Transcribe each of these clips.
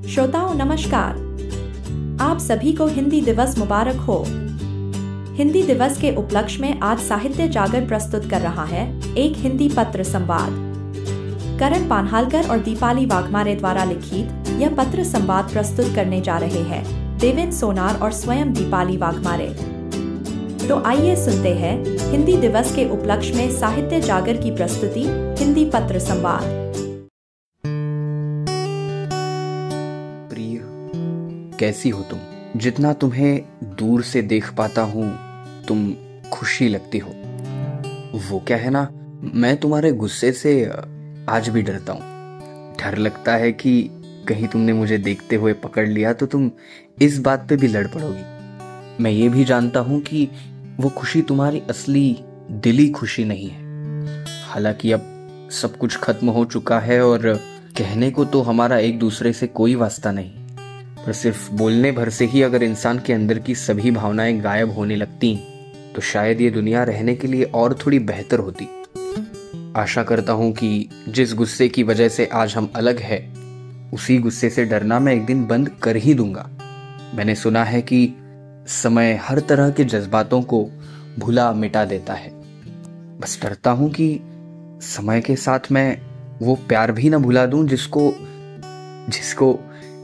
श्रोताओं नमस्कार। आप सभी को हिंदी दिवस मुबारक हो। हिंदी दिवस के उपलक्ष्य में आज साहित्य जागर प्रस्तुत कर रहा है एक हिंदी पत्र संवाद। करण पान्हालकर और दीपाली वाघमारे द्वारा लिखित यह पत्र संवाद प्रस्तुत करने जा रहे हैं देवेंद्र सोनार और स्वयं दीपाली वाघमारे। तो आइए सुनते हैं हिंदी दिवस के उपलक्ष्य में साहित्य जागर की प्रस्तुति हिंदी पत्र संवाद। कैसी हो तुम? जितना तुम्हें दूर से देख पाता हूं तुम खुशी लगती हो। वो क्या है ना, मैं तुम्हारे गुस्से से आज भी डरता हूं। डर लगता है कि कहीं तुमने मुझे देखते हुए पकड़ लिया तो तुम इस बात पे भी लड़ पड़ोगी। मैं ये भी जानता हूं कि वो खुशी तुम्हारी असली दिली खुशी नहीं है। हालांकि अब सब कुछ खत्म हो चुका है और कहने को तो हमारा एक दूसरे से कोई वास्ता नहीं, पर सिर्फ बोलने भर से ही अगर इंसान के अंदर की सभी भावनाएं गायब होने लगती तो शायद ये दुनिया रहने के लिए और थोड़ी बेहतर होती। आशा करता हूं कि जिस गुस्से की वजह से आज हम अलग हैं, उसी गुस्से से डरना मैं एक दिन बंद कर ही दूंगा। मैंने सुना है कि समय हर तरह के जज्बातों को भुला मिटा देता है। बस डरता हूं कि समय के साथ मैं वो प्यार भी ना भुला दूं जिसको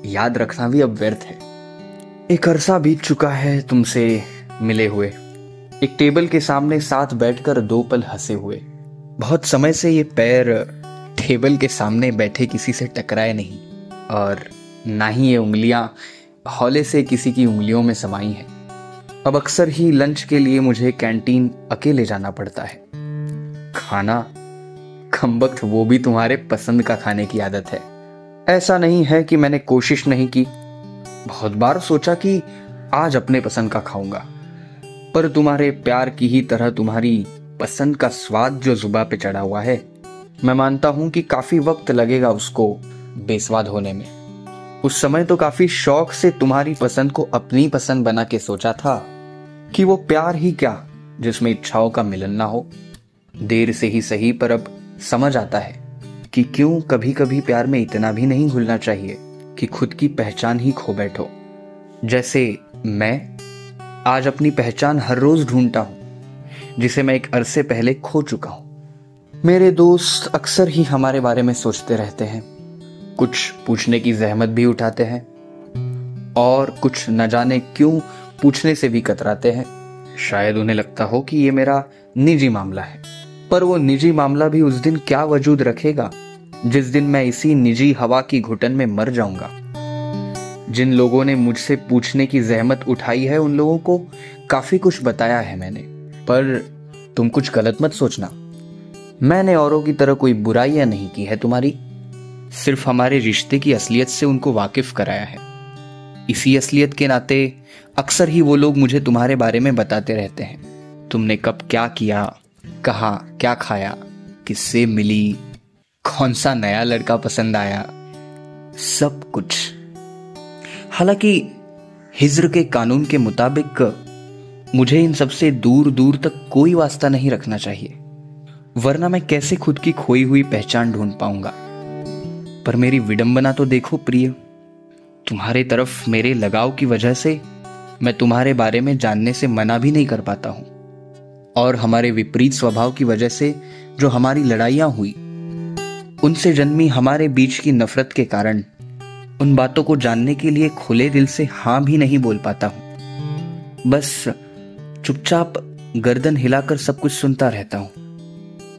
याद रखना भी अब व्यर्थ है। एक अरसा बीत चुका है तुमसे मिले हुए, एक टेबल के सामने साथ बैठकर 2 पल हंसे हुए। बहुत समय से ये पैर टेबल के सामने बैठे किसी से टकराए नहीं, और ना ही ये उंगलियां हौले से किसी की उंगलियों में समाई हैं। अब अक्सर ही लंच के लिए मुझे कैंटीन अकेले जाना पड़ता है। खाना कमबख्त वो भी तुम्हारे पसंद का खाने की आदत है। ऐसा नहीं है कि मैंने कोशिश नहीं की, बहुत बार सोचा कि आज अपने पसंद का खाऊंगा, पर तुम्हारे प्यार की ही तरह तुम्हारी पसंद का स्वाद जो जुबान पे चढ़ा हुआ है, मैं मानता हूं कि काफी वक्त लगेगा उसको बेस्वाद होने में। उस समय तो काफी शौक से तुम्हारी पसंद को अपनी पसंद बना के सोचा था कि वो प्यार ही क्या जिसमें इच्छाओं का मिलन ना हो। देर से ही सही, पर अब समझ आता है कि क्यों कभी कभी प्यार में इतना भी नहीं घुलना चाहिए कि खुद की पहचान ही खो बैठो। जैसे मैं आज अपनी पहचान हर रोज ढूंढता हूं, जिसे मैं एक अरसे पहले खो चुका हूं। मेरे दोस्त अक्सर ही हमारे बारे में सोचते रहते हैं, कुछ पूछने की जहमत भी उठाते हैं और कुछ न जाने क्यों पूछने से भी कतराते हैं। शायद उन्हें लगता हो कि ये मेरा निजी मामला है, पर वो निजी मामला भी उस दिन क्या वजूद रखेगा जिस दिन मैं इसी निजी हवा की घुटन में मर जाऊंगा। जिन लोगों ने मुझसे पूछने की जहमत उठाई है उन लोगों को काफी कुछ बताया है मैंने, पर तुम कुछ गलत मत सोचना। मैंने औरों की तरह कोई बुराइयां नहीं की है तुम्हारी, सिर्फ हमारे रिश्ते की असलियत से उनको वाकिफ कराया है। इसी असलियत के नाते अक्सर ही वो लोग मुझे तुम्हारे बारे में बताते रहते हैं। तुमने कब क्या किया, कहा क्या खाया, किससे मिली, कौन सा नया लड़का पसंद आया, सब कुछ। हालांकि हिज्र के कानून के मुताबिक मुझे इन सबसे दूर दूर तक कोई वास्ता नहीं रखना चाहिए, वरना मैं कैसे खुद की खोई हुई पहचान ढूंढ पाऊंगा। पर मेरी विडंबना तो देखो प्रिय, तुम्हारे तरफ मेरे लगाव की वजह से मैं तुम्हारे बारे में जानने से मना भी नहीं कर पाता हूं, और हमारे विपरीत स्वभाव की वजह से जो हमारी लड़ाइयां हुई, उनसे जन्मी हमारे बीच की नफरत के कारण उन बातों को जानने के लिए खुले दिल से हां भी नहीं बोल पाता हूं। बस चुपचाप गर्दन हिलाकर सब कुछ सुनता रहता हूं।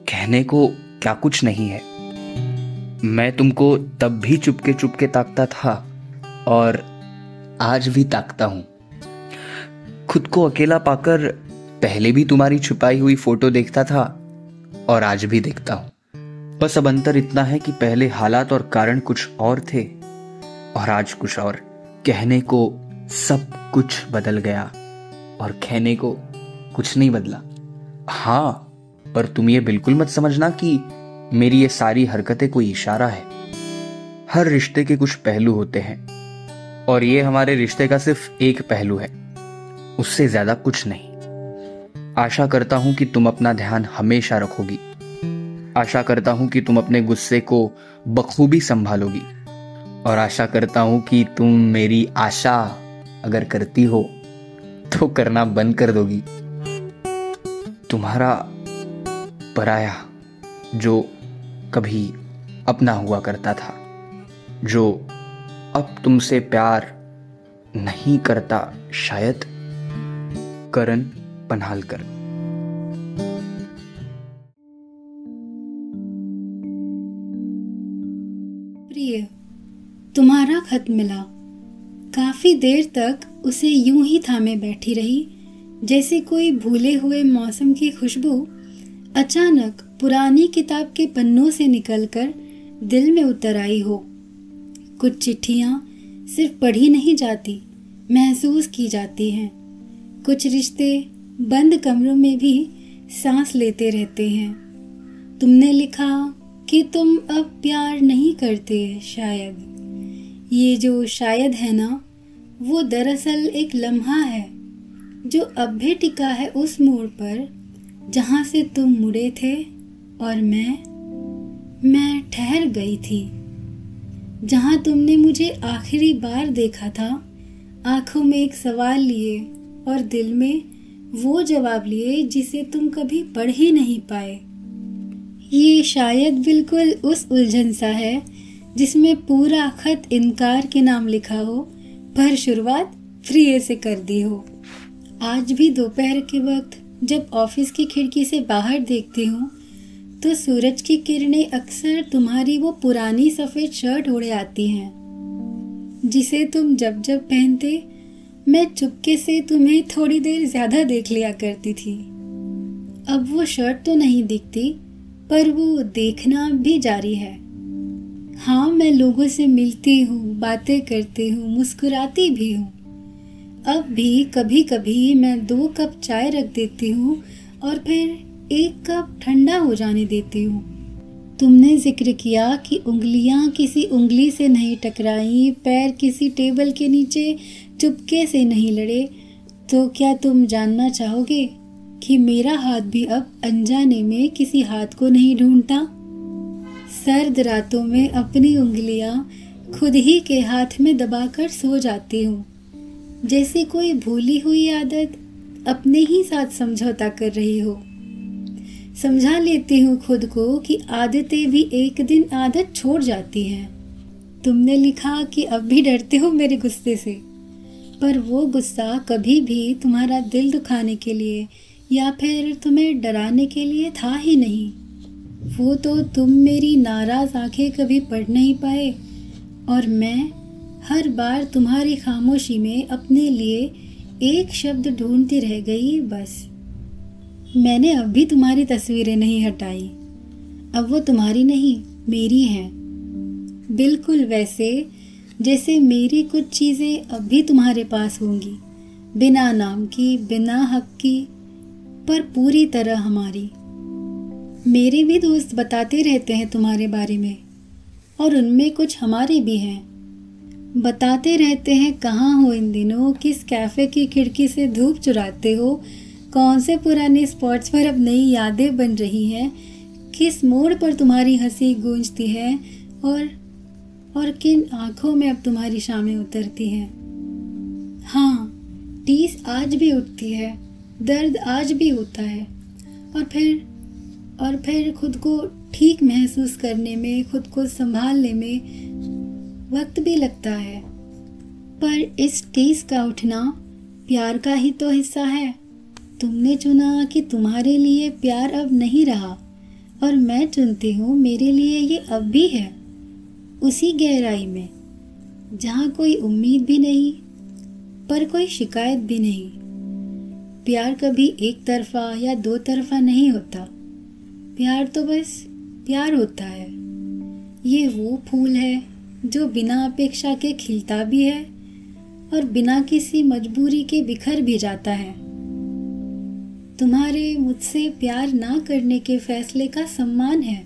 कहने को क्या कुछ नहीं है। मैं तुमको तब भी चुपके चुपके ताकता था और आज भी ताकता हूं। खुद को अकेला पाकर पहले भी तुम्हारी छुपाई हुई फोटो देखता था और आज भी देखता हूं। बस अब अंतर इतना है कि पहले हालात और कारण कुछ और थे और आज कुछ और। कहने को सब कुछ बदल गया और कहने को कुछ नहीं बदला। हाँ, पर तुम ये बिल्कुल मत समझना कि मेरी ये सारी हरकतें कोई इशारा है। हर रिश्ते के कुछ पहलू होते हैं और ये हमारे रिश्ते का सिर्फ एक पहलू है, उससे ज्यादा कुछ नहीं। आशा करता हूं कि तुम अपना ध्यान हमेशा रखोगी। आशा करता हूं कि तुम अपने गुस्से को बखूबी संभालोगी और आशा करता हूँ कि तुम मेरी आशा अगर करती हो तो करना बंद कर दोगी। तुम्हारा पराया जो कभी अपना हुआ करता था, जो अब तुमसे प्यार नहीं करता, शायद। करण पन्हालकर। प्रिय, तुम्हारा खत मिला। काफी देर तक उसे यूं ही थामे बैठी रही, जैसे कोई भूले हुए मौसम की खुशबू अचानक पुरानी किताब के पन्नों से निकलकर दिल में उतर आई हो। कुछ चिट्ठियां सिर्फ पढ़ी नहीं जाती, महसूस की जाती हैं। कुछ रिश्ते बंद कमरों में भी सांस लेते रहते हैं। तुमने लिखा कि तुम अब प्यार नहीं करते, शायद। ये जो शायद है ना, वो दरअसल एक लम्हा है जो अब भी टिका है उस मोड़ पर जहाँ से तुम मुड़े थे और मैं ठहर गई थी। जहाँ तुमने मुझे आखिरी बार देखा था, आंखों में एक सवाल लिए और दिल में वो जवाब लिए जिसे तुम कभी पढ़ ही नहीं पाए। ये शायद बिल्कुल उस उलझन सा है जिसमें पूरा खत इनकार के नाम लिखा हो, पर शुरुआत प्रिय से कर दी हो। आज भी दोपहर के वक्त जब ऑफिस की खिड़की से बाहर देखती हूँ तो सूरज की किरणें अक्सर तुम्हारी वो पुरानी सफेद शर्ट ओढ़े आती हैं, जिसे तुम जब जब पहनते मैं चुपके से तुम्हें थोड़ी देर ज्यादा देख लिया करती थी। अब वो शर्ट तो नहीं दिखती, पर वो देखना भी जारी है। हाँ, मैं लोगों से मिलती हूँ, बातें करती हूँ, मुस्कुराती भी हूँ। अब भी कभी कभी मैं 2 कप चाय रख देती हूँ और फिर 1 कप ठंडा हो जाने देती हूँ। तुमने जिक्र किया कि उंगलियां किसी उंगली से नहीं टकराई, पैर किसी टेबल के नीचे चुपके से नहीं लड़े, तो क्या तुम जानना चाहोगे कि मेरा हाथ भी अब अनजाने में किसी हाथ को नहीं ढूंढता? सर्द रातों में अपनी उंगलियां खुद ही के हाथ में दबाकर सो जाती हूँ, जैसे कोई भूली हुई आदत अपने ही साथ समझौता कर रही हो। समझा लेती हूँ खुद को कि आदतें भी एक दिन आदत छोड़ जाती हैं। तुमने लिखा कि अब भी डरते हो मेरे गुस्से से, पर वो गुस्सा कभी भी तुम्हारा दिल दुखाने के लिए या फिर तुम्हें डराने के लिए था ही नहीं। वो तो तुम मेरी नाराज आंखें कभी पढ़ नहीं पाए, और मैं हर बार तुम्हारी खामोशी में अपने लिए एक शब्द ढूंढती रह गई, बस। मैंने अब भी तुम्हारी तस्वीरें नहीं हटाई। अब वो तुम्हारी नहीं, मेरी हैं। बिल्कुल वैसे जैसे मेरी कुछ चीज़ें अब भी तुम्हारे पास होंगी, बिना नाम की, बिना हक की, पर पूरी तरह हमारी। मेरे भी दोस्त बताते रहते हैं तुम्हारे बारे में, और उनमें कुछ हमारे भी हैं। बताते रहते हैं कहाँ हो इन दिनों, किस कैफ़े की खिड़की से धूप चुराते हो, कौन से पुराने स्पॉट्स पर अब नई यादें बन रही हैं, किस मोड़ पर तुम्हारी हंसी गूंजती है, और किन आँखों में अब तुम्हारी शामें उतरती हैं। हाँ, टीस आज भी उठती है, दर्द आज भी होता है, और फिर खुद को ठीक महसूस करने में, खुद को संभालने में वक्त भी लगता है। पर इस टीस का उठना प्यार का ही तो हिस्सा है। तुमने चुना कि तुम्हारे लिए प्यार अब नहीं रहा, और मैं चुनती हूँ मेरे लिए ये अब भी है, उसी गहराई में जहाँ कोई उम्मीद भी नहीं, पर कोई शिकायत भी नहीं। प्यार कभी एक तरफा या 2 तरफा नहीं होता। प्यार तो बस प्यार होता है। ये वो फूल है जो बिना अपेक्षा के खिलता भी है और बिना किसी मजबूरी के बिखर भी जाता है। तुम्हारे मुझसे प्यार ना करने के फैसले का सम्मान है,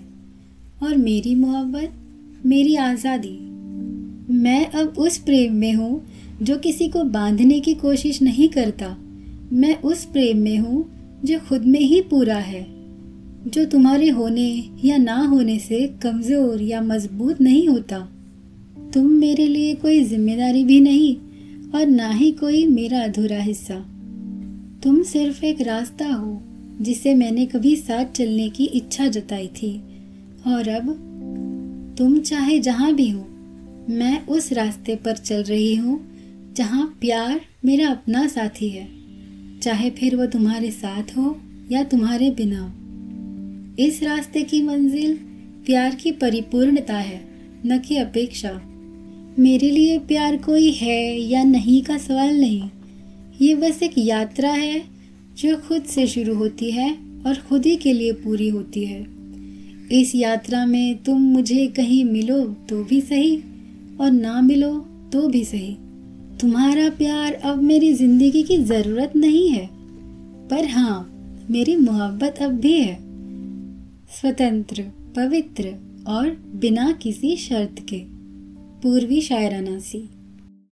और मेरी मोहब्बत, मेरी आज़ादी। मैं अब उस प्रेम में हूँ जो किसी को बांधने की कोशिश नहीं करता। मैं उस प्रेम में हूँ जो खुद में ही पूरा है, जो तुम्हारे होने या ना होने से कमज़ोर या मजबूत नहीं होता। तुम मेरे लिए कोई जिम्मेदारी भी नहीं और ना ही कोई मेरा अधूरा हिस्सा। तुम सिर्फ एक रास्ता हो जिसे मैंने कभी साथ चलने की इच्छा जताई थी, और अब तुम चाहे जहाँ भी हो, मैं उस रास्ते पर चल रही हूँ जहाँ प्यार मेरा अपना साथी है, चाहे फिर वो तुम्हारे साथ हो या तुम्हारे बिना। इस रास्ते की मंजिल प्यार की परिपूर्णता है, न कि अपेक्षा। मेरे लिए प्यार कोई है या नहीं का सवाल नहीं, ये बस एक यात्रा है जो खुद से शुरू होती है और खुद ही के लिए पूरी होती है। इस यात्रा में तुम मुझे कहीं मिलो तो भी सही और ना मिलो तो भी सही। तुम्हारा प्यार अब मेरी जिंदगी की ज़रूरत नहीं है, पर हाँ, मेरी मोहब्बत अब भी है, स्वतंत्र, पवित्र और बिना किसी शर्त के। पूर्वी शायराना सी।